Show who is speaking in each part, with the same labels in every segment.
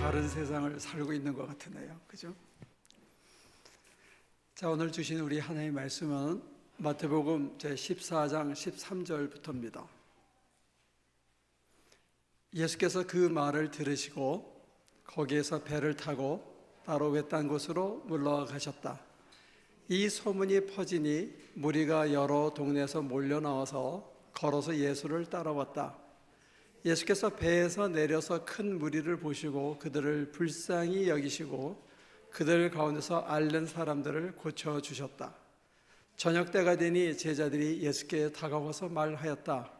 Speaker 1: 다른 세상을 살고 있는 것 같으네요. 그죠? 자, 오늘 주신 우리 하나님의 말씀은 마태복음 제14장 13절부터입니다. 예수께서 그 말을 들으시고 거기에서 배를 타고 따로 외딴 곳으로 물러가셨다. 이 소문이 퍼지니 무리가 여러 동네에서 몰려 나와서 걸어서 예수를 따라왔다. 예수께서 배에서 내려서 큰 무리를 보시고 그들을 불쌍히 여기시고 그들 가운데서 앓는 사람들을 고쳐주셨다. 저녁 때가 되니 제자들이 예수께 다가와서 말하였다.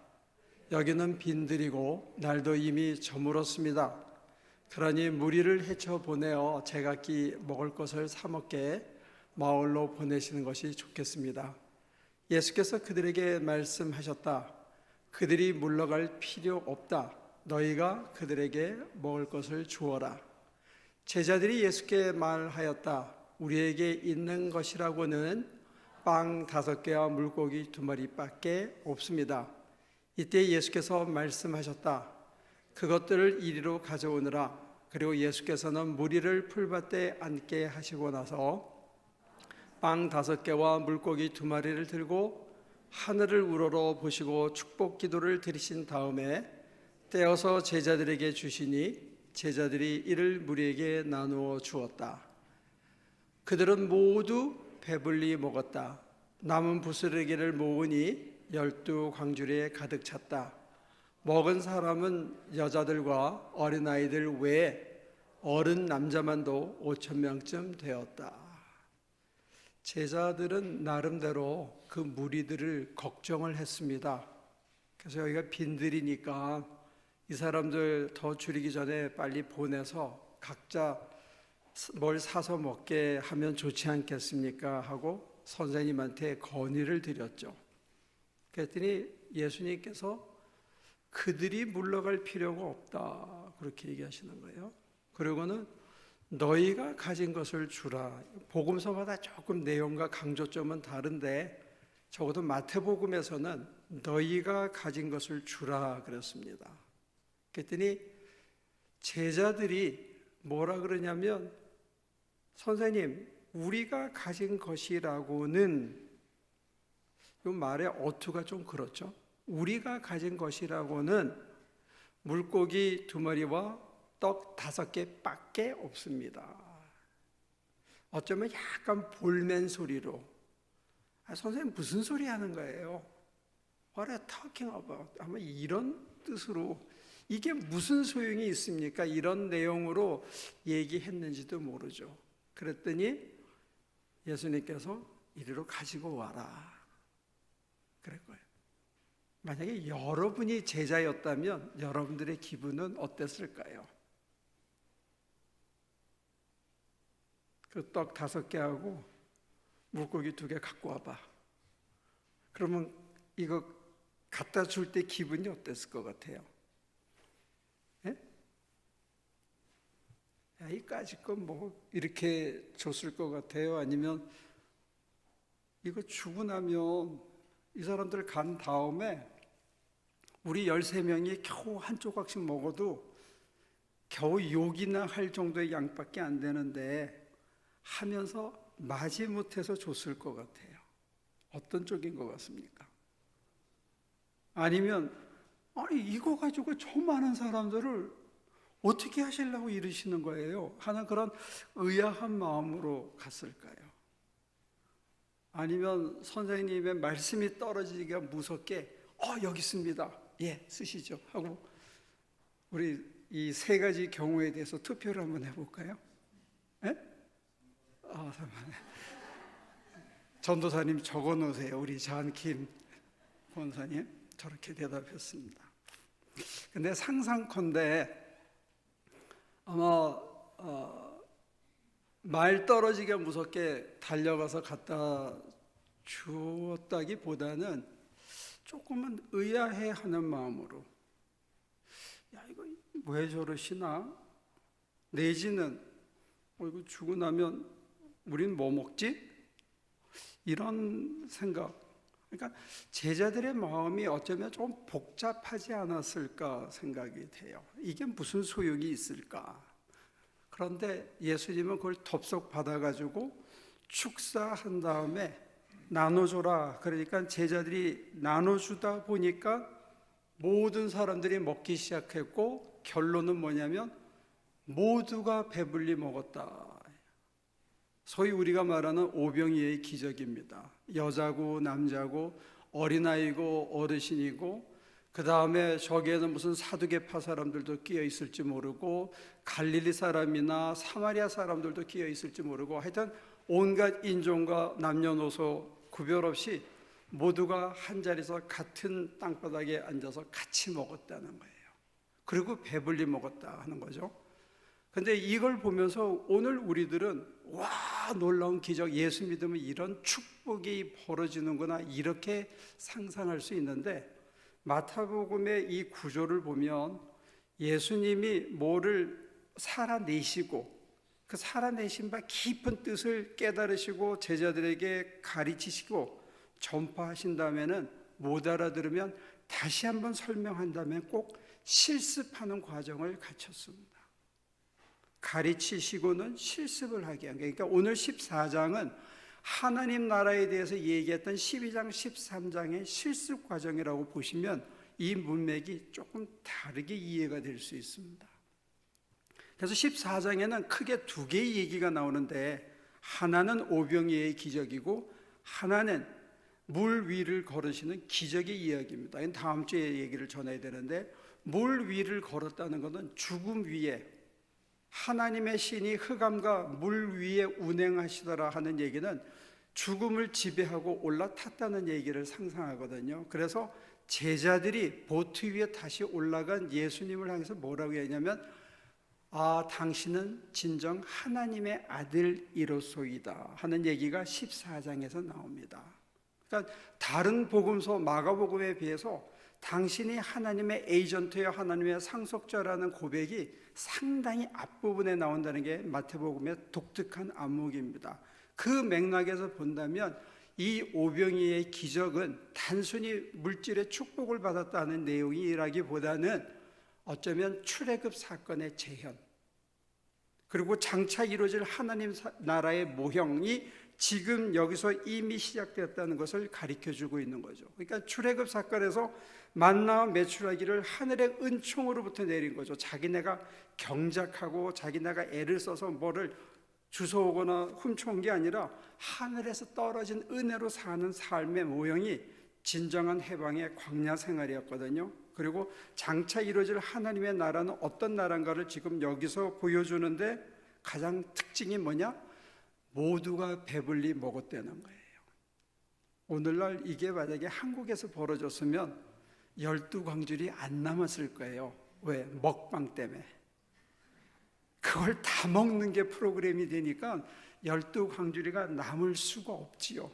Speaker 1: 여기는 빈들이고 날도 이미 저물었습니다. 그러니 무리를 헤쳐 보내어 제각기 먹을 것을 사 먹게 마을로 보내시는 것이 좋겠습니다. 예수께서 그들에게 말씀하셨다. 그들이 물러갈 필요 없다. 너희가 그들에게 먹을 것을 주어라. 제자들이 예수께 말하였다. 우리에게 있는 것이라고는 빵 5개와 물고기 2마리밖에 없습니다. 이때 예수께서 말씀하셨다. 그것들을 이리로 가져오느라. 그리고 예수께서는 무리를 풀밭에 앉게 하시고 나서 빵 5개와 물고기 2마리를 들고 하늘을 우러러 보시고 축복 기도를 드리신 다음에 떼어서 제자들에게 주시니 제자들이 이를 무리에게 나누어 주었다. 그들은 모두 배불리 먹었다. 남은 부스러기를 모으니 12광주리에 가득 찼다. 먹은 사람은 여자들과 어린아이들 외에 어른 남자만도 5,000명쯤 되었다. 제자들은 나름대로 그 무리들을 걱정을 했습니다. 그래서 여기가 빈들이니까 이 사람들 더 줄이기 전에 빨리 보내서 각자 뭘 사서 먹게 하면 좋지 않겠습니까? 하고 선생님한테 건의를 드렸죠. 그랬더니 예수님께서 그들이 물러갈 필요가 없다 그렇게 얘기하시는 거예요. 그리고는 너희가 가진 것을 주라. 복음서마다 조금 내용과 강조점은 다른데 적어도 마태복음에서는 너희가 가진 것을 주라 그랬습니다. 그랬더니 제자들이 뭐라 그러냐면 선생님 우리가 가진 것이라고는 이 말의 어투가 좀 그렇죠. 우리가 가진 것이라고는 물고기 2마리와 떡 5개밖에 없습니다. 어쩌면 약간 볼멘 소리로 선생님 무슨 소리 하는 거예요? What are you talking about? 아마 이런 뜻으로 이게 무슨 소용이 있습니까? 이런 내용으로 얘기했는지도 모르죠. 그랬더니 예수님께서 이리로 가지고 와라 그랬고요. 만약에 여러분이 제자였다면 여러분들의 기분은 어땠을까요? 그 떡 5개하고 물고기 2개 갖고 와봐. 그러면 이거 갖다 줄 때 기분이 어땠을 것 같아요? 예? 야, 이까짓 건 뭐 이렇게 줬을 것 같아요? 아니면 이거 주고 나면 이 사람들 간 다음에 우리 13명이 겨우 한 조각씩 먹어도 겨우 욕이나 할 정도의 양밖에 안 되는데 하면서 마지못해서 줬을 것 같아요. 어떤 쪽인 것 같습니까? 아니면 아니 이거 가지고 저 많은 사람들을 어떻게 하시려고 이러시는 거예요? 하는 그런 의아한 마음으로 갔을까요? 아니면 선생님의 말씀이 떨어지기가 무섭게 여기 있습니다. 예, 쓰시죠. 하고 우리 이 3가지 경우에 대해서 투표를 한번 해볼까요? 예? 전도사님 적어 놓으세요. 우리 잔킴 권사님 저렇게 대답했습니다. 근데 상상컨대 아마 말 떨어지기가 무섭게 달려가서 갖다 주었다기보다는 조금은 의아해하는 마음으로 야 이거 왜 저러시나? 내지는 이거 주고 나면 우린 뭐 먹지? 이런 생각 그러니까 제자들의 마음이 어쩌면 좀 복잡하지 않았을까 생각이 돼요. 이게 무슨 소용이 있을까? 그런데 예수님은 그걸 덥석 받아가지고 축사한 다음에 나눠줘라. 그러니까 제자들이 나눠주다 보니까 모든 사람들이 먹기 시작했고, 결론은 뭐냐면 모두가 배불리 먹었다. 소위 우리가 말하는 오병이의 기적입니다. 여자고 남자고 어린아이고 어르신이고, 그 다음에 저기에는 무슨 사두개파 사람들도 끼어 있을지 모르고, 갈릴리 사람이나 사마리아 사람들도 끼어 있을지 모르고, 하여튼 온갖 인종과 남녀노소 구별 없이 모두가 한 자리에서 같은 땅바닥에 앉아서 같이 먹었다는 거예요. 그리고 배불리 먹었다 하는 거죠. 근데 이걸 보면서 오늘 우리들은 와, 놀라운 기적, 예수 믿으면 이런 축복이 벌어지는구나, 이렇게 상상할 수 있는데, 마태복음의 이 구조를 보면 예수님이 뭐를 살아내시고 그 살아내신 바 깊은 뜻을 깨달으시고 제자들에게 가르치시고 전파하신 다음에는 못 알아들으면 다시 한번 설명한 다음에 꼭 실습하는 과정을 갖췄습니다. 가르치시고는 실습을 하게 한 거예요. 그러니까 오늘 14장은 하나님 나라에 대해서 얘기했던 12장, 13장의 실습 과정이라고 보시면 이 문맥이 조금 다르게 이해가 될 수 있습니다. 그래서 14장에는 크게 두 개의 얘기가 나오는데, 하나는 오병이의 기적이고 하나는 물 위를 걸으시는 기적의 이야기입니다. 다음 주에 얘기를 전해야 되는데, 물 위를 걸었다는 것은 죽음 위에 하나님의 신이 흑암과 물 위에 운행하시더라 하는 얘기는 죽음을 지배하고 올라탔다는 얘기를 상상하거든요. 그래서 제자들이 보트 위에 다시 올라간 예수님을 향해서 뭐라고 했냐면, 아, 당신은 진정 하나님의 아들이로소이다 하는 얘기가 14장에서 나옵니다. 그러니까 다른 복음서 마가복음에 비해서 당신이 하나님의 에이전트여 하나님의 상속자라는 고백이 상당히 앞부분에 나온다는 게 마태복음의 독특한 안목입니다. 그 맥락에서 본다면 이 오병이의 기적은 단순히 물질의 축복을 받았다는 내용이라기보다는 어쩌면 출애굽 사건의 재현, 그리고 장차 이루어질 하나님 나라의 모형이 지금 여기서 이미 시작되었다는 것을 가르쳐주고 있는 거죠. 그러니까 출애굽 사건에서 만나와 메추라기를 하늘의 은총으로부터 내린 거죠. 자기네가 경작하고 자기네가 애를 써서 뭐를 주워오거나 훔쳐온 게 아니라 하늘에서 떨어진 은혜로 사는 삶의 모형이 진정한 해방의 광야 생활이었거든요. 그리고 장차 이루어질 하나님의 나라는 어떤 나라인가를 지금 여기서 보여주는데, 가장 특징이 뭐냐? 모두가 배불리 먹었다는 거예요. 오늘날 이게 만약에 한국에서 벌어졌으면 12광줄이 안 남았을 거예요. 왜? 먹방 때문에. 그걸 다 먹는 게 프로그램이 되니까 12광주리가 남을 수가 없지요.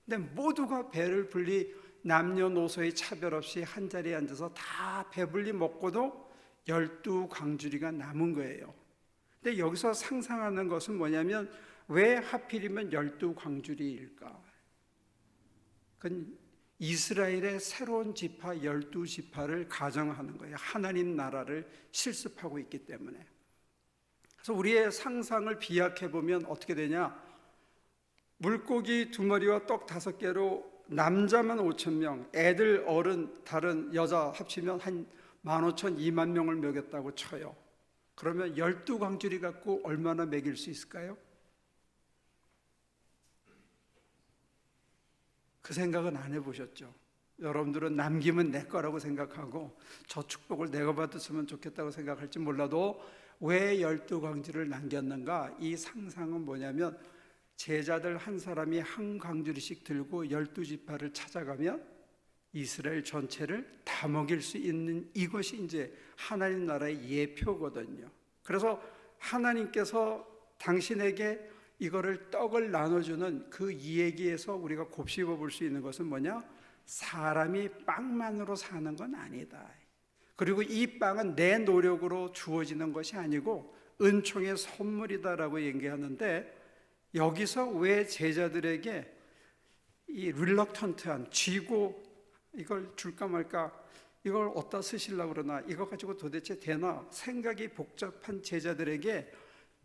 Speaker 1: 근데 모두가 배를 불리 남녀노소의 차별 없이 한자리에 앉아서 다 배불리 먹고도 12광주리가 남은 거예요. 근데 여기서 상상하는 것은 뭐냐면, 왜 하필이면 12광주리일까? 그건 이스라엘의 새로운 지파 12지파를 가정하는 거예요. 하나님 나라를 실습하고 있기 때문에. 그래서 우리의 상상을 비약해 보면 어떻게 되냐? 물고기 2마리와 떡 5개로 남자만 5,000명, 애들, 어른, 다른 여자 합치면 한 15,000, 2만 명을 먹였다고 쳐요. 그러면 12광주리 갖고 얼마나 먹일 수 있을까요? 그 생각은 안 해보셨죠? 여러분들은 남기면 내 거라고 생각하고 저 축복을 내가 받았으면 좋겠다고 생각할지 몰라도, 왜 12광주리를 남겼는가? 이 상상은 뭐냐면, 제자들 한 사람이 한 광주리씩 들고 12지파를 찾아가면 이스라엘 전체를 다 먹일 수 있는, 이것이 이제 하나님 나라의 예표거든요. 그래서 하나님께서 당신에게 이거를 떡을 나눠주는 그 이야기에서 우리가 곱씹어 볼 수 있는 것은 뭐냐? 사람이 빵만으로 사는 건 아니다. 그리고 이 빵은 내 노력으로 주어지는 것이 아니고 은총의 선물이다라고 얘기하는데, 여기서 왜 제자들에게 이 릴럭턴트한, 쥐고 이걸 줄까 말까, 이걸 어디다 쓰시려고 그러나, 이거 가지고 도대체 되나 생각이 복잡한 제자들에게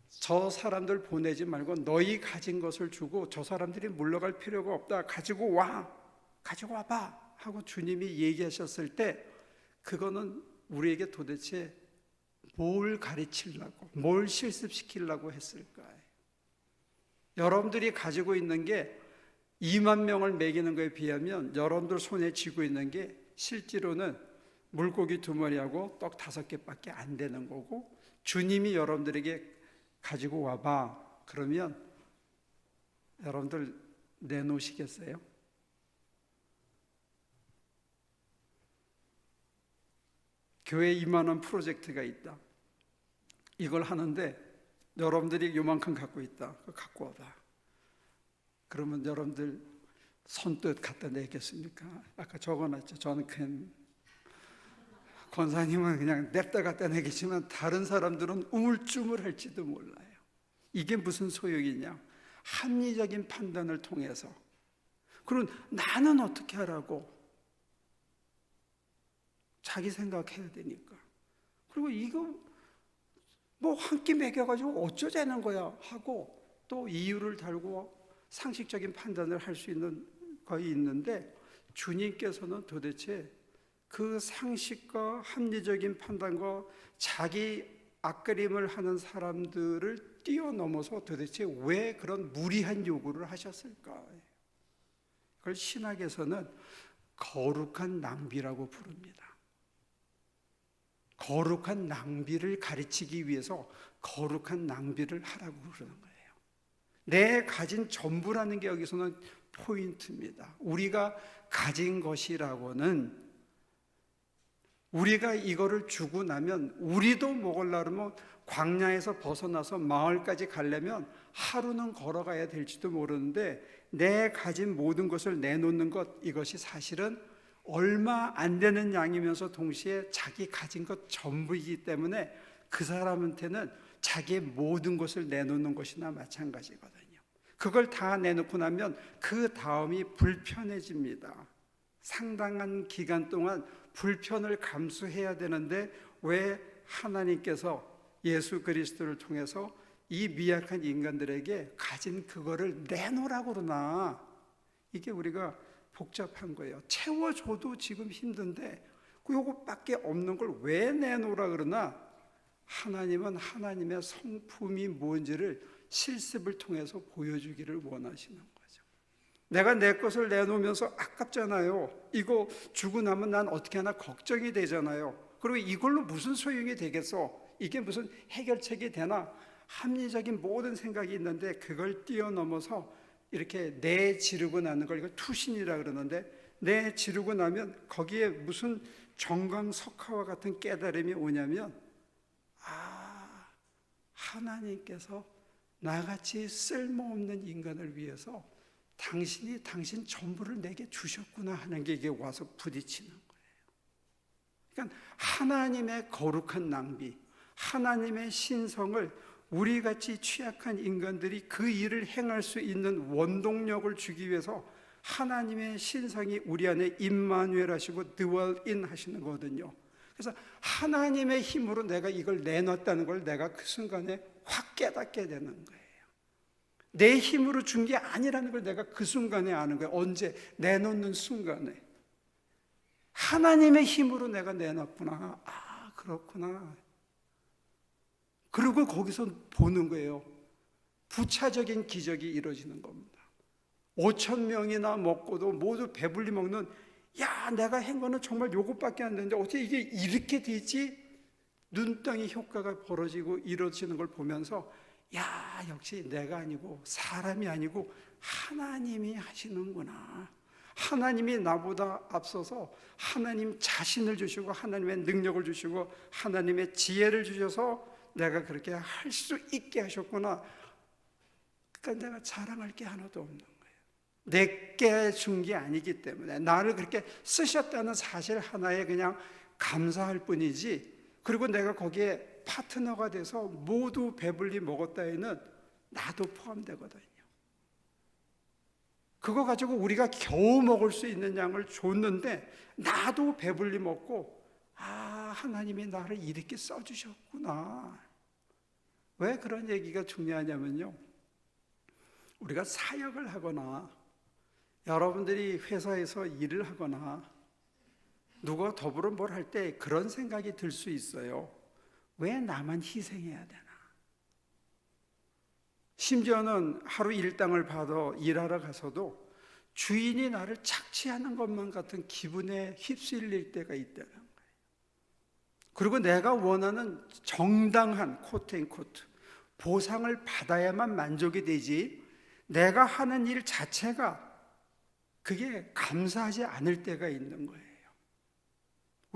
Speaker 1: 저 사람들 보내지 말고 너희 가진 것을 주고, 저 사람들이 물러갈 필요가 없다, 가지고 와봐 하고 주님이 얘기하셨을 때, 그거는 우리에게 도대체 뭘 가르치려고, 뭘 실습시키려고 했을까요? 여러분들이 가지고 있는 게 2만 명을 먹이는 것에 비하면 여러분들 손에 쥐고 있는 게 실제로는 물고기 2마리하고 떡 5개밖에 안 되는 거고, 주님이 여러분들에게 가지고 와봐 그러면 여러분들 내놓으시겠어요? 교회 이만한 프로젝트가 있다, 이걸 하는데 여러분들이 요만큼 갖고 있다, 그거 갖고 와봐. 그러면 여러분들 손뜻 갖다 내겠습니까? 아까 적어놨죠. 존 권사님은 그냥 냅다 갖다 내겠지만 다른 사람들은 우물쭈물할지도 몰라요. 이게 무슨 소용이냐? 합리적인 판단을 통해서. 그럼 나는 어떻게 하라고? 자기 생각해야 되니까. 그리고 이거 뭐 한 끼 먹여가지고 어쩌자는 거야 하고 또 이유를 달고 상식적인 판단을 할 수 있는 거이 있는데, 주님께서는 도대체 그 상식과 합리적인 판단과 자기 앞가림을 하는 사람들을 뛰어넘어서 도대체 왜 그런 무리한 요구를 하셨을까? 그걸 신학에서는 거룩한 낭비라고 부릅니다. 거룩한 낭비를 가르치기 위해서 거룩한 낭비를 하라고 그러는 거예요. 내 가진 전부라는 게 여기서는 포인트입니다. 우리가 가진 것이라고는, 우리가 이거를 주고 나면 우리도 먹으려면 광야에서 벗어나서 마을까지 가려면 하루는 걸어가야 될지도 모르는데, 내 가진 모든 것을 내놓는 것, 이것이 사실은 얼마 안 되는 양이면서 동시에 자기 가진 것 전부이기 때문에 그 사람한테는 자기의 모든 것을 내놓는 것이나 마찬가지거든요. 그걸 다 내놓고 나면 그 다음이 불편해집니다. 상당한 기간 동안 불편을 감수해야 되는데, 왜 하나님께서 예수 그리스도를 통해서 이 미약한 인간들에게 가진 그거를 내놓으라고 그러나? 이게 우리가 복잡한 거예요. 채워줘도 지금 힘든데 요것밖에 없는 걸 왜 내놓으라 그러나? 하나님은 하나님의 성품이 뭔지를 실습을 통해서 보여주기를 원하시는 거죠. 내가 내 것을 내놓으면서 아깝잖아요. 이거 주고 나면 난 어떻게 하나 걱정이 되잖아요. 그리고 이걸로 무슨 소용이 되겠어? 이게 무슨 해결책이 되나? 합리적인 모든 생각이 있는데 그걸 뛰어넘어서 이렇게 내지르고 나는 걸, 이걸 투신이라 그러는데, 내지르고 나면 거기에 무슨 정광석화와 같은 깨달음이 오냐면, 하나님께서 나같이 쓸모없는 인간을 위해서 당신이 당신 전부를 내게 주셨구나 하는 게 이게 와서 부딪히는 거예요. 그러니까 하나님의 거룩한 낭비, 하나님의 신성을 우리같이 취약한 인간들이 그 일을 행할 수 있는 원동력을 주기 위해서 하나님의 신성이 우리 안에 임마누엘 하시고 dwell in 하시는 거거든요. 그래서 하나님의 힘으로 내가 이걸 내놨다는 걸 내가 그 순간에 확 깨닫게 되는 거예요. 내 힘으로 준 게 아니라는 걸 내가 그 순간에 아는 거예요. 언제? 내놓는 순간에. 하나님의 힘으로 내가 내놨구나. 그렇구나. 그리고 거기서 보는 거예요. 부차적인 기적이 이루어지는 겁니다. 5,000명이나 먹고도 모두 배불리 먹는, 야, 내가 한 거는 정말 요것밖에 안 되는데 어떻게 이게 이렇게 되지? 눈덩이 효과가 벌어지고 이루어지는 걸 보면서, 야, 역시 내가 아니고 사람이 아니고 하나님이 하시는구나. 하나님이 나보다 앞서서 하나님 자신을 주시고 하나님의 능력을 주시고 하나님의 지혜를 주셔서 내가 그렇게 할 수 있게 하셨구나. 그러니까 내가 자랑할 게 하나도 없는 거예요. 내게 준 게 아니기 때문에 나를 그렇게 쓰셨다는 사실 하나에 그냥 감사할 뿐이지, 그리고 내가 거기에 파트너가 돼서 모두 배불리 먹었다에는 나도 포함되거든요. 그거 가지고 우리가 겨우 먹을 수 있는 양을 줬는데 나도 배불리 먹고, 하나님이 나를 이렇게 써주셨구나. 왜 그런 얘기가 중요하냐면요, 우리가 사역을 하거나 여러분들이 회사에서 일을 하거나 누가 더불어 뭘 할 때 그런 생각이 들 수 있어요. 왜 나만 희생해야 되나? 심지어는 하루 일당을 받아 일하러 가서도 주인이 나를 착취하는 것만 같은 기분에 휩쓸릴 때가 있다는 거예요. 그리고 내가 원하는 정당한 코트앤코트 보상을 받아야만 만족이 되지, 내가 하는 일 자체가 그게 감사하지 않을 때가 있는 거예요.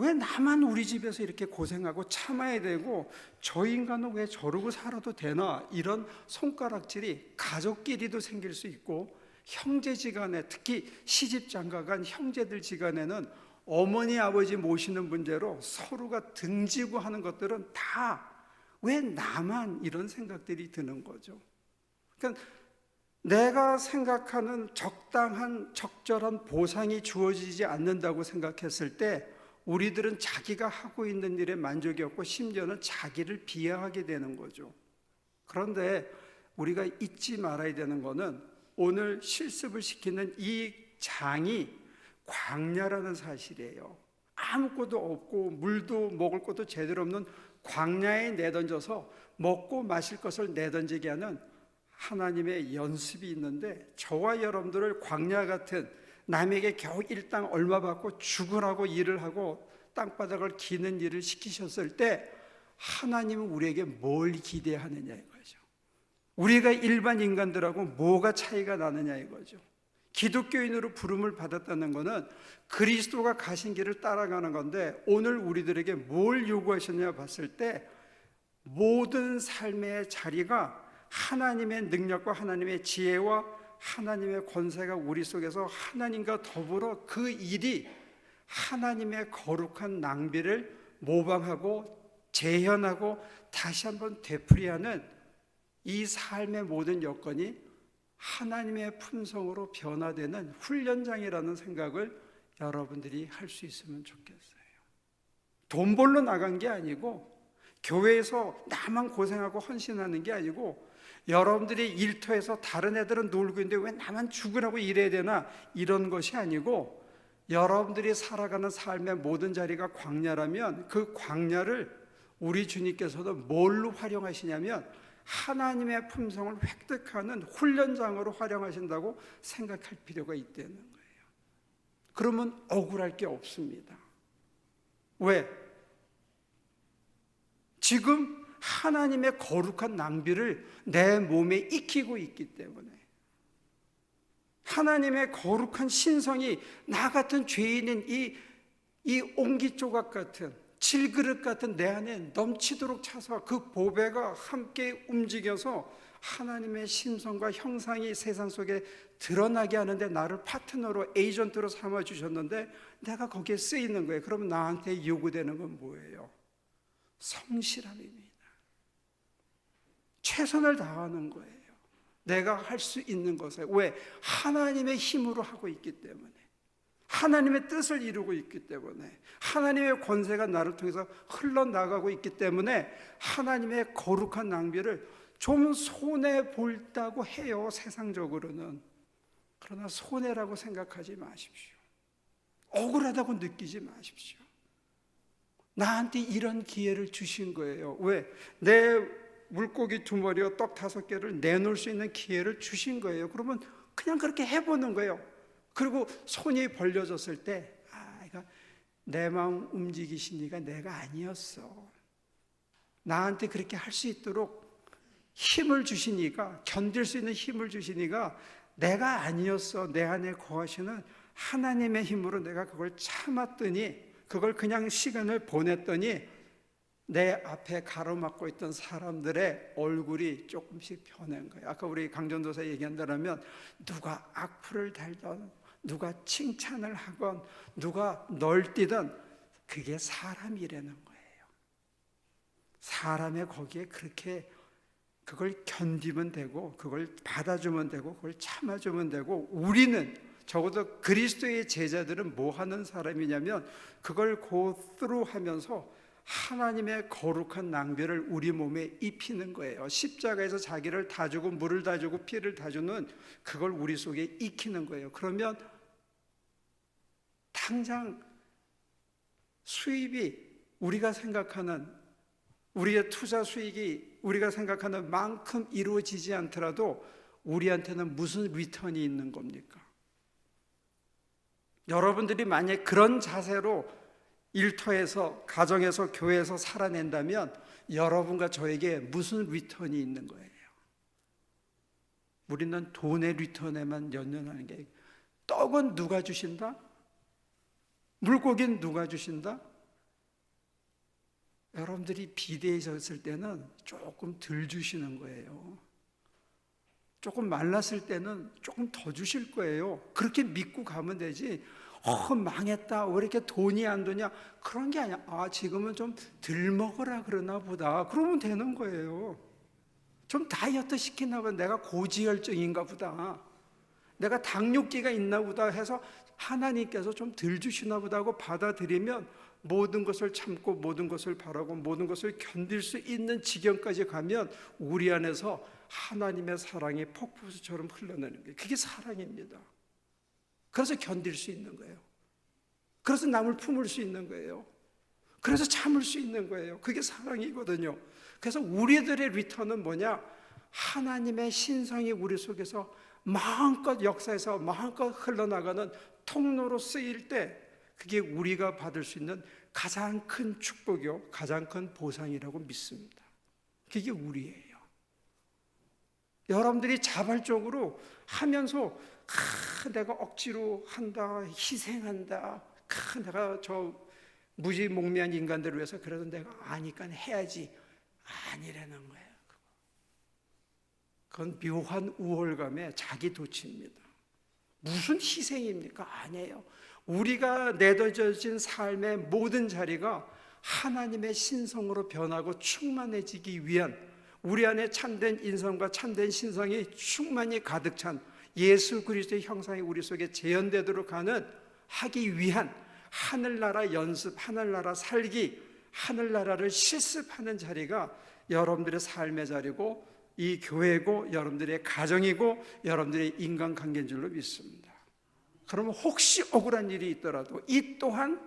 Speaker 1: 왜 나만 우리 집에서 이렇게 고생하고 참아야 되고 저 인간은 왜 저러고 살아도 되나, 이런 손가락질이 가족끼리도 생길 수 있고 형제지간에, 특히 시집장가간 형제들지간에는 어머니 아버지 모시는 문제로 서로가 등지고 하는 것들은 다 왜 나만, 이런 생각들이 드는 거죠. 그러니까 내가 생각하는 적당한 적절한 보상이 주어지지 않는다고 생각했을 때 우리들은 자기가 하고 있는 일에 만족이 없고 심지어는 자기를 비하하게 되는 거죠. 그런데 우리가 잊지 말아야 되는 거는 오늘 실습을 시키는 이 장이 광야라는 사실이에요. 아무것도 없고 물도 먹을 것도 제대로 없는 광야에 내던져서 먹고 마실 것을 내던지게 하는 하나님의 연습이 있는데, 저와 여러분들을 광야 같은 남에게 겨우 일당 얼마 받고 죽으라고 일을 하고 땅바닥을 기는 일을 시키셨을 때 하나님은 우리에게 뭘 기대하느냐 이거죠. 우리가 일반 인간들하고 뭐가 차이가 나느냐 이거죠. 기독교인으로 부름을 받았다는 것은 그리스도가 가신 길을 따라가는 건데, 오늘 우리들에게 뭘 요구하셨냐 봤을 때 모든 삶의 자리가 하나님의 능력과 하나님의 지혜와 하나님의 권세가 우리 속에서 하나님과 더불어 그 일이 하나님의 거룩한 낭비를 모방하고 재현하고 다시 한번 되풀이하는 이 삶의 모든 여건이 하나님의 품성으로 변화되는 훈련장이라는 생각을 여러분들이 할 수 있으면 좋겠어요. 돈 벌러 나간 게 아니고, 교회에서 나만 고생하고 헌신하는 게 아니고, 여러분들이 일터에서 다른 애들은 놀고 있는데 왜 나만 죽으라고 일해야 되나, 이런 것이 아니고, 여러분들이 살아가는 삶의 모든 자리가 광야라면 그 광야를 우리 주님께서도 뭘로 활용하시냐면 하나님의 품성을 획득하는 훈련장으로 활용하신다고 생각할 필요가 있다는 거예요. 그러면 억울할 게 없습니다. 왜? 지금 하나님의 거룩한 낭비를 내 몸에 익히고 있기 때문에, 하나님의 거룩한 신성이 나 같은 죄인인 이 옹기조각 같은 질그릇 같은 내 안에 넘치도록 차서 그 보배가 함께 움직여서 하나님의 신성과 형상이 세상 속에 드러나게 하는데 나를 파트너로, 에이전트로 삼아주셨는데 내가 거기에 쓰이는 거예요. 그러면 나한테 요구되는 건 뭐예요? 성실함입니다. 최선을 다하는 거예요. 내가 할 수 있는 것에. 왜? 하나님의 힘으로 하고 있기 때문에, 하나님의 뜻을 이루고 있기 때문에, 하나님의 권세가 나를 통해서 흘러나가고 있기 때문에 하나님의 거룩한 낭비를 좀 손해볼다고 해요, 세상적으로는. 그러나 손해라고 생각하지 마십시오. 억울하다고 느끼지 마십시오. 나한테 이런 기회를 주신 거예요. 왜? 내 물고기 2마리와 떡 5개를 내놓을 수 있는 기회를 주신 거예요. 그러면 그냥 그렇게 해보는 거예요. 그리고 손이 벌려졌을 때, 이거 내 마음 움직이신 이가 내가 아니었어. 나한테 그렇게 할 수 있도록 힘을 주신 이가, 견딜 수 있는 힘을 주신 이가 내가 아니었어. 내 안에 거하시는 하나님의 힘으로 내가 그걸 참았더니, 그걸 그냥 시간을 보냈더니 내 앞에 가로막고 있던 사람들의 얼굴이 조금씩 변한 거예요. 아까 우리 강전도사 얘기한다면 누가 악플을 달던, 누가 칭찬을 하건, 누가 널뛰던, 그게 사람이라는 거예요. 사람의 거기에 그렇게 그걸 견디면 되고, 그걸 받아주면 되고, 그걸 참아주면 되고, 우리는 적어도 그리스도의 제자들은 뭐 하는 사람이냐면 그걸 고스로 하면서 하나님의 거룩한 낭비를 우리 몸에 입히는 거예요. 십자가에서 자기를 다 주고 물을 다 주고 피를 다 주는 그걸 우리 속에 익히는 거예요. 그러면 당장 수입이 우리가 생각하는, 우리의 투자 수익이 우리가 생각하는 만큼 이루어지지 않더라도 우리한테는 무슨 리턴이 있는 겁니까? 여러분들이 만약 그런 자세로 일터에서, 가정에서, 교회에서 살아낸다면 여러분과 저에게 무슨 리턴이 있는 거예요? 우리는 돈의 리턴에만 연연하는 게, 떡은 누가 주신다? 물고기는 누가 주신다? 여러분들이 비대해졌을 때는 조금 덜 주시는 거예요. 조금 말랐을 때는 조금 더 주실 거예요. 그렇게 믿고 가면 되지, 망했다, 왜 이렇게 돈이 안 되냐, 그런 게 아니야. 지금은 좀 덜 먹으라 그러나 보다, 그러면 되는 거예요. 좀 다이어트 시키나 보다, 내가 고지혈증인가 보다, 내가 당뇨기가 있나 보다 해서 하나님께서 좀 덜 주시나 보다 하고 받아들이면 모든 것을 참고 모든 것을 바라고 모든 것을 견딜 수 있는 지경까지 가면 우리 안에서 하나님의 사랑이 폭포수처럼 흘러내는 거예요. 그게 사랑입니다. 그래서 견딜 수 있는 거예요. 그래서 남을 품을 수 있는 거예요. 그래서 참을 수 있는 거예요. 그게 사랑이거든요. 그래서 우리들의 리턴은 뭐냐? 하나님의 신성이 우리 속에서 마음껏 역사에서 마음껏 흘러나가는 통로로 쓰일 때 그게 우리가 받을 수 있는 가장 큰 축복이요, 가장 큰 보상이라고 믿습니다. 그게 우리예요. 여러분들이 자발적으로 하면서 내가 억지로 한다, 희생한다, 내가 저 무지몽매한 인간들을 위해서 그래도 내가 아니까 해야지, 아니라는 거예요. 그건 묘한 우월감에 자기 도취입니다. 무슨 희생입니까? 아니에요. 우리가 내던져진 삶의 모든 자리가 하나님의 신성으로 변하고 충만해지기 위한, 우리 안에 참된 인성과 참된 신성이 충만히 가득 찬 예수 그리스도의 형상이 우리 속에 재현되도록 하기 위한 하늘나라 연습, 하늘나라 살기, 하늘나라를 실습하는 자리가 여러분들의 삶의 자리고 이 교회고 여러분들의 가정이고 여러분들의 인간관계인 줄로 믿습니다. 그러면 혹시 억울한 일이 있더라도 이 또한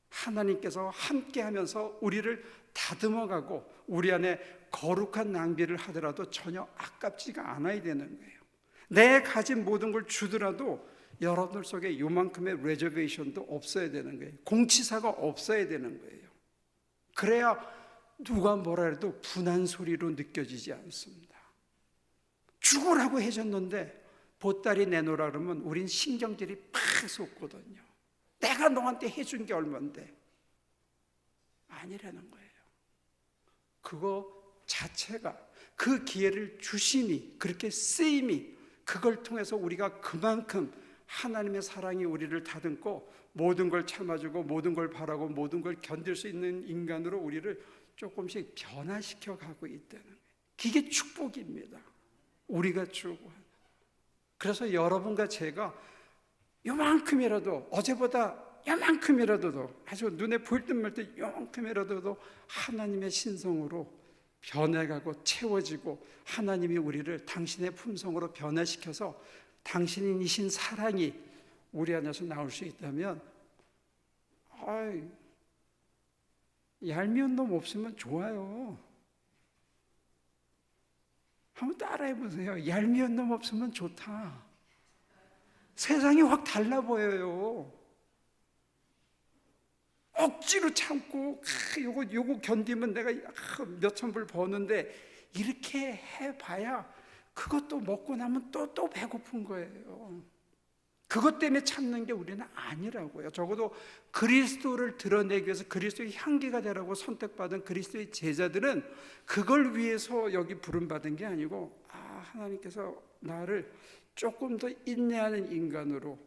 Speaker 1: 하나님께서 함께하면서 우리를 다듬어가고 우리 안에 거룩한 낭비를 하더라도 전혀 아깝지가 않아야 되는 거예요. 내 가진 모든 걸 주더라도 여러분들 속에 요만큼의 레저베이션도 없어야 되는 거예요. 공치사가 없어야 되는 거예요. 그래야 누가 뭐라 해도 분한 소리로 느껴지지 않습니다. 죽으라고 해줬는데 보따리 내놓으라 그러면 우린 신경질이 팍 솟거든요. 내가 너한테 해준 게 얼만데. 아니라는 거예요. 그거 자체가, 그 기회를 주심이, 그렇게 쓰임이, 그걸 통해서 우리가 그만큼 하나님의 사랑이 우리를 다듬고 모든 걸 참아주고 모든 걸 바라고 모든 걸 견딜 수 있는 인간으로 우리를 조금씩 변화시켜 가고 있다는 거예요. 그게 축복입니다. 우리가 추구하는. 그래서 여러분과 제가 요만큼이라도, 어제보다 요만큼이라도 더, 아주 눈에 보일 듯 말 듯 요만큼이라도 더 하나님의 신성으로 변해가고 채워지고 하나님이 우리를 당신의 품성으로 변화시켜서 당신이신 사랑이 우리 안에서 나올 수 있다면, 얄미운 놈 없으면 좋아요. 한번 따라해 보세요. 얄미운 놈 없으면 좋다. 세상이 확 달라 보여요. 억지로 참고 요거 견디면 내가 몇천 불 버는데 이렇게 해봐야 그것도 먹고 나면 또 배고픈 거예요. 그것 때문에 참는 게 우리는 아니라고요. 적어도 그리스도를 드러내기 위해서 그리스도의 향기가 되라고 선택받은 그리스도의 제자들은 그걸 위해서 여기 부름받은 게 아니고, 하나님께서 나를 조금 더 인내하는 인간으로,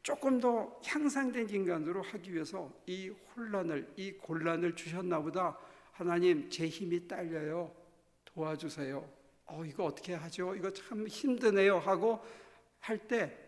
Speaker 1: 조금 더 향상된 인간으로 하기 위해서 이 혼란을, 이 곤란을 주셨나 보다. 하나님, 제 힘이 딸려요. 도와주세요. 이거 어떻게 하죠? 이거 참 힘드네요 하고 할 때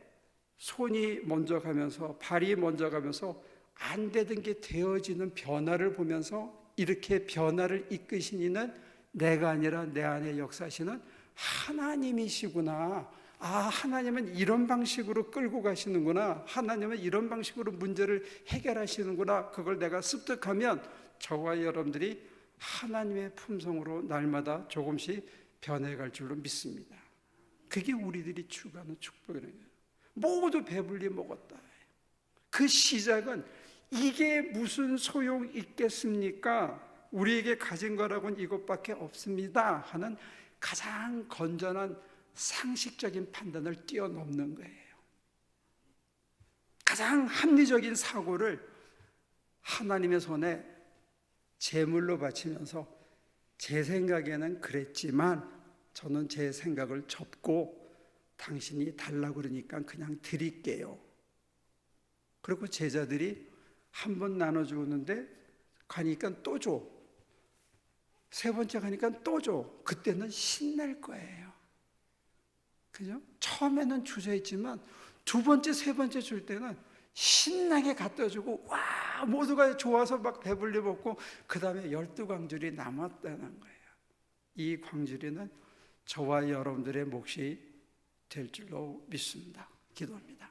Speaker 1: 손이 먼저 가면서 발이 먼저 가면서 안 되던 게 되어지는 변화를 보면서 이렇게 변화를 이끄신 이는 내가 아니라 내 안에 역사하시는 하나님이시구나. 하나님은 이런 방식으로 끌고 가시는구나. 하나님은 이런 방식으로 문제를 해결하시는구나. 그걸 내가 습득하면 저와 여러분들이 하나님의 품성으로 날마다 조금씩 변해갈 줄로 믿습니다. 그게 우리들이 추구하는 축복이에요. 모두 배불리 먹었다. 그 시작은 이게 무슨 소용 있겠습니까? 우리에게 가진 거라고는 이것밖에 없습니다 하는 가장 건전한 상식적인 판단을 뛰어넘는 거예요. 가장 합리적인 사고를 하나님의 손에 제물로 바치면서 제 생각에는 그랬지만 저는 제 생각을 접고 당신이 달라고 그러니까 그냥 드릴게요. 그리고 제자들이 한 번 나눠주었는데 가니까 또 줘. 세 번째 가니까 또 줘. 그때는 신날 거예요. 그죠? 처음에는 주저했지만 두 번째, 세 번째 줄 때는 신나게 갖다 주고 와 모두가 좋아서 막 배불리 먹고 그 다음에 12광줄이 남았다는 거예요. 이 광줄이는 저와 여러분들의 몫이 될 줄로 믿습니다. 기도합니다.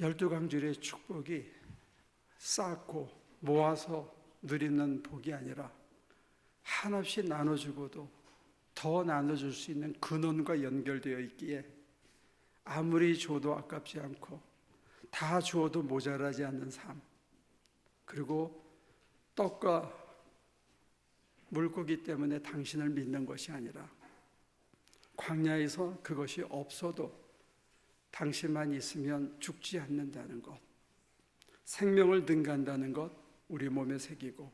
Speaker 1: 열두 광줄의 축복이 쌓고 모아서 누리는 복이 아니라 한없이 나눠주고도 더 나눠줄 수 있는 근원과 연결되어 있기에 아무리 줘도 아깝지 않고 다 주어도 모자라지 않는 삶, 그리고 떡과 물고기 때문에 당신을 믿는 것이 아니라 광야에서 그것이 없어도 당신만 있으면 죽지 않는다는 것, 생명을 능가한다는 것 우리 몸에 새기고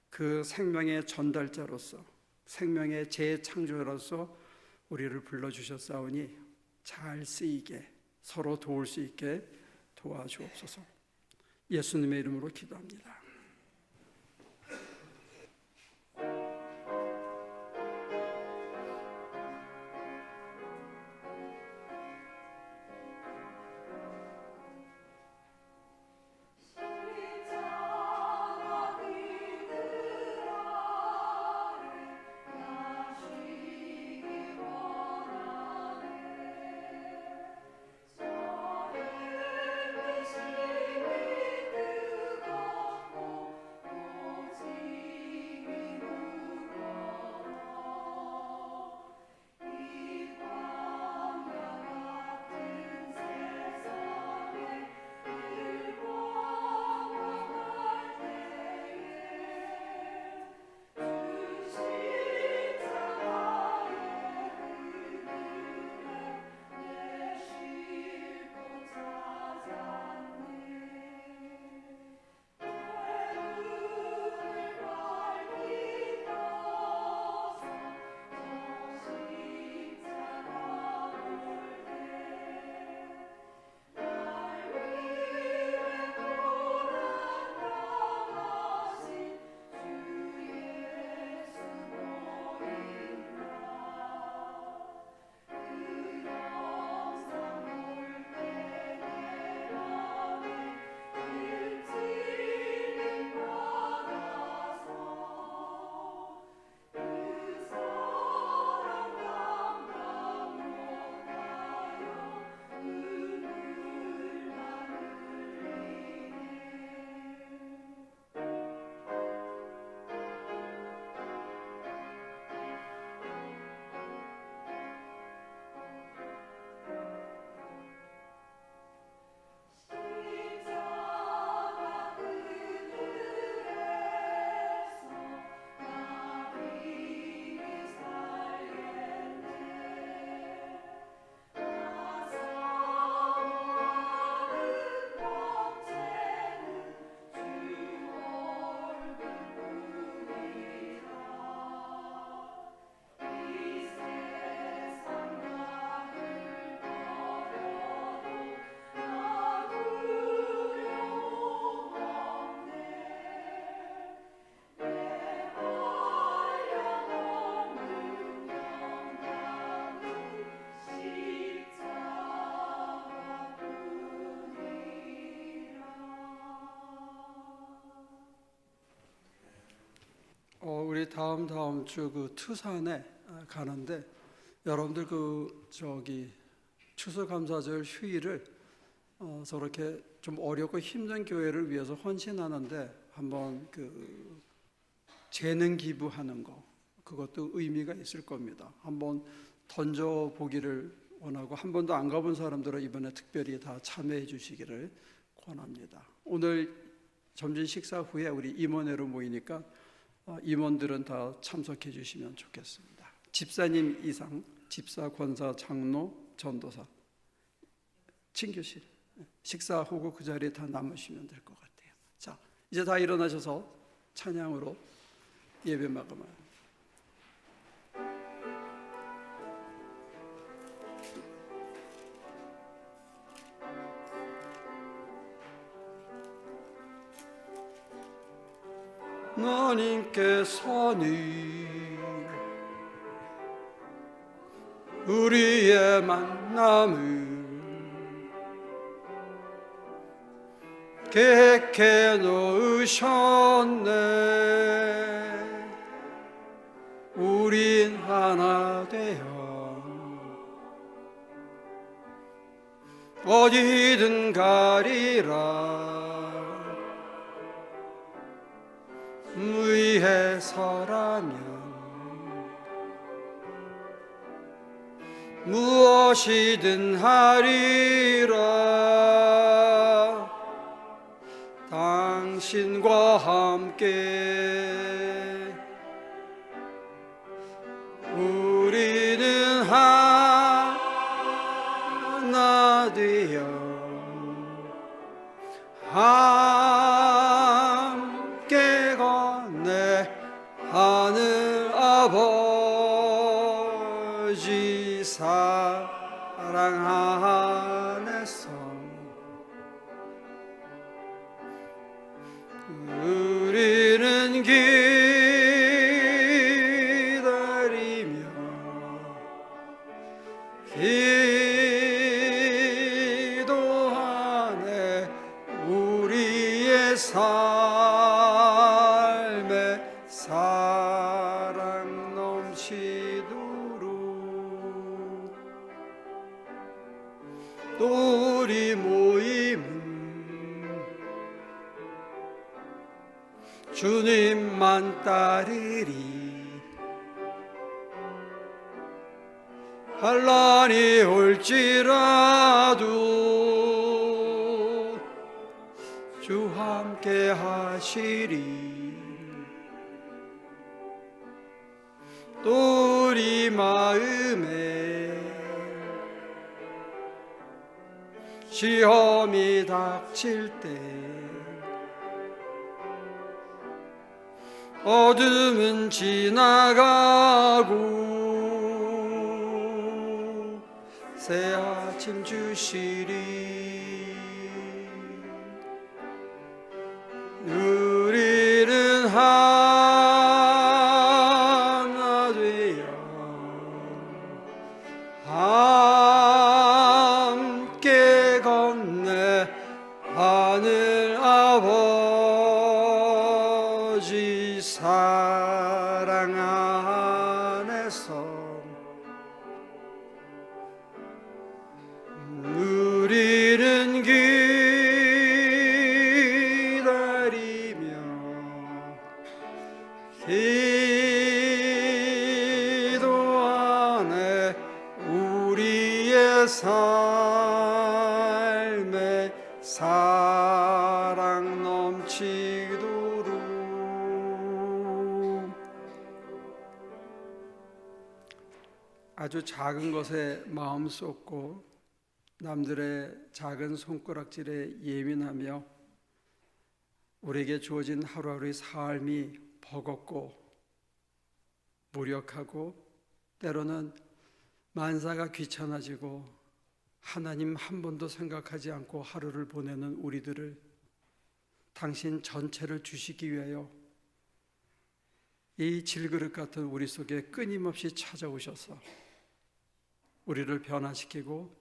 Speaker 1: 그 생명의 전달자로서 생명의 재창조로서 우리를 불러주셨사오니 잘 쓰이게 서로 도울 수 있게 도와주옵소서. 예수님의 이름으로 기도합니다. 다음 주 그 투산에 가는데 여러분들 추수감사절 휴일을 저렇게 좀 어렵고 힘든 교회를 위해서 헌신하는데 한번 재능 기부하는 거, 그것도 의미가 있을 겁니다. 한번 던져 보기를 원하고, 한 번도 안 가본 사람들은 이번에 특별히 다 참여해 주시기를 권합니다. 오늘 점심 식사 후에 우리 임원회로 모이니까 임원들은 다 참석해 주시면 좋겠습니다. 집사님 이상, 집사, 권사, 장로, 전도사, 친교실 식사 후고 그 자리에 다 남으시면 될 것 같아요. 자, 이제 다 일어나셔서 찬양으로 예배 마감합니다. 하나님께서는 우리의 만남을 계획해 놓으셨네. 우린 하나 되어 어디든 가리라. 위해서라면 무엇이든 하리라. 당신과 함께 우리는 하나 되어 함께 건네 하늘 아버지 사랑 안에서 우리는 기다리며 기도하네. 우리의 삶에 사랑 넘치도록 또 우리 모임은 주님만 따르리. 환난이 올지라도 주 함께 하시리. 또 우리 마음에 시험이 닥칠 때 어둠은 지나가고 새 아침 주시리. 우리는 하나 되어 함께 건네 하늘 아버지 사랑 안에서 우리는 기다리며 기도하네. 우리의 삶에 사랑 넘치도록. 아주 작은 것에 마음 쏟고 남들의 작은 손가락질에 예민하며 우리에게 주어진 하루하루의 삶이 버겁고 무력하고 때로는 만사가 귀찮아지고 하나님 한 번도 생각하지 않고 하루를 보내는 우리들을 당신 전체를 주시기 위하여 이 질그릇 같은 우리 속에 끊임없이 찾아오셔서 우리를 변화시키고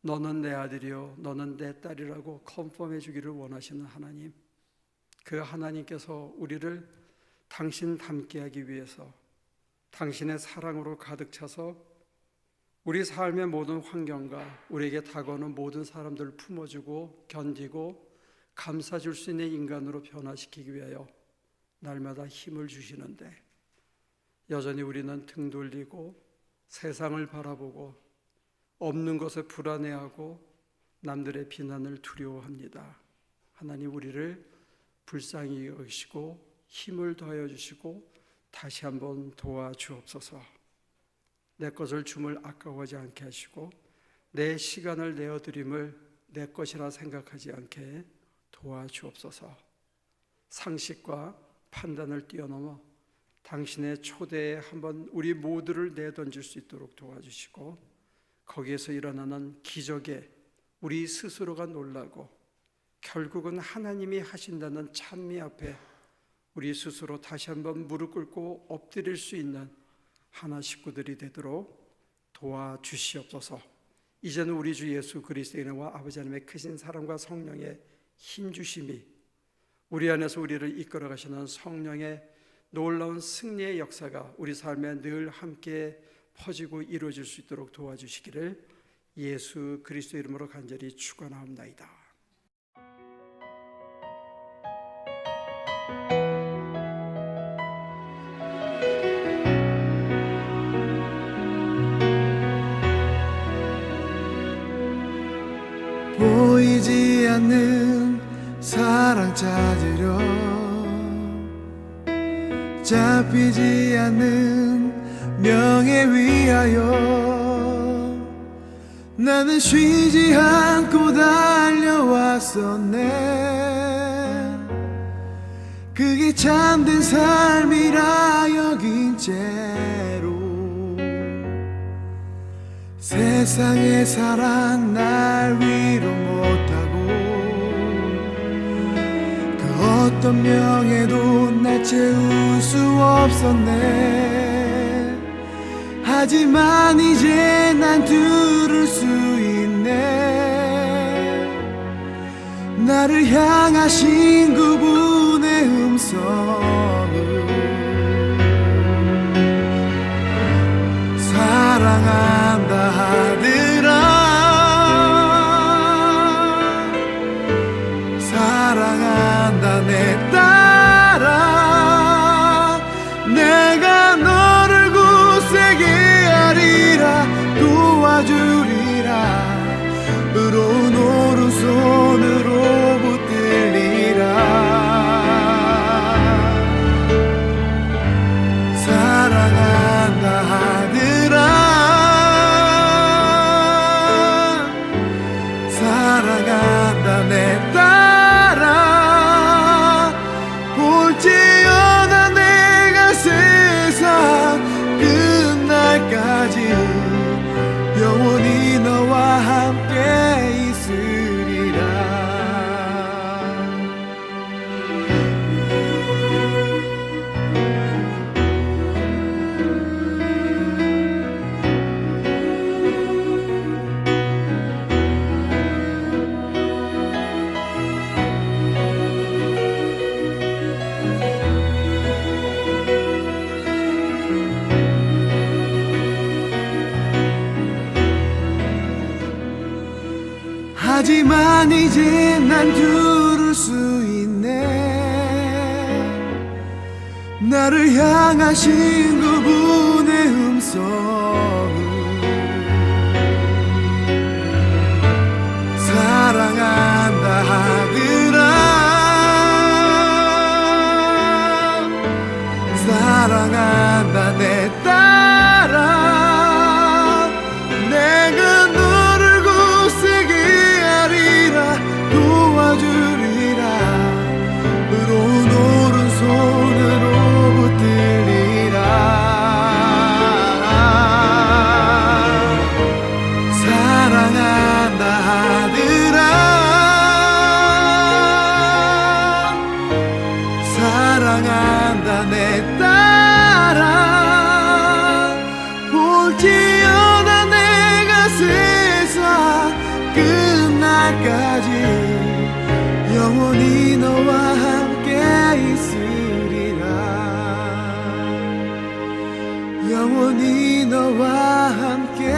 Speaker 1: 너는 내 아들이요 너는 내 딸이라고 컨펌해 주기를 원하시는 하나님, 그 하나님께서 우리를 당신 닮게 위해서 당신의 사랑으로 가득 차서 우리 삶의 모든 환경과 우리에게 다가오는 모든 사람들을 품어주고 견디고 감싸줄 수 있는 인간으로 변화시키기 위하여 날마다 힘을 주시는데, 여전히 우리는 등 돌리고 세상을 바라보고 없는 것에 불안해하고 남들의 비난을 두려워합니다. 하나님, 우리를 불쌍히 여기시고 힘을 더하여 주시고 다시 한번 도와주옵소서. 내 것을 줌을 아까워하지 않게 하시고 내 시간을 내어드림을 내 것이라 생각하지 않게 도와주옵소서. 상식과 판단을 뛰어넘어 당신의 초대에 한번 우리 모두를 내던질 수 있도록 도와주시고, 거기에서 일어나는 기적에 우리 스스로가 놀라고 결국은 하나님이 하신다는 찬미 앞에 우리 스스로 다시 한번 무릎 꿇고 엎드릴 수 있는 하나 식구들이 되도록 도와주시옵소서. 이제는 우리 주 예수 그리스도의 은혜와 아버지 하나님의 크신 사랑과 성령의 힘주심이, 우리 안에서 우리를 이끌어 가시는 성령의 놀라운 승리의 역사가 우리 삶에 늘 함께 퍼지고 이루어질 수 있도록 도와주시기를 예수 그리스도의 이름으로 간절히 축원하옵나이다.
Speaker 2: 보이지 않는 사랑 찾으려, 잡히지 않는 명예 위하여 나는 쉬지 않고 달려왔었네. 그게 참된 삶이라 여긴 채로 세상의 사랑 날 위로 못하고 그 어떤 명예도 날 채울 수 없었네. 하지만 이제 난 들을 수 있네. 나를 향하신 그분의 음성을. 사랑한다 하더라. 사랑한다 내 딸아. 내가 너를 굳세게 하리라. 도와주리라. 의로운 오른손으로 붙들리라. 사랑한다 하더라. 사랑한다 내 딸아. 볼지어다 내가 세상 끝날까지 영원히 너와 함께 있으리라. 하지만 이제 난 들을 수 있네. 나를 향하신 그분의 음성을. 사랑한다 하더라. 사랑한다 내 딸아. 내가 너를 굳세게 도와주리라. 의로운 오른손으로 붙들리라. 영원히 너와 함께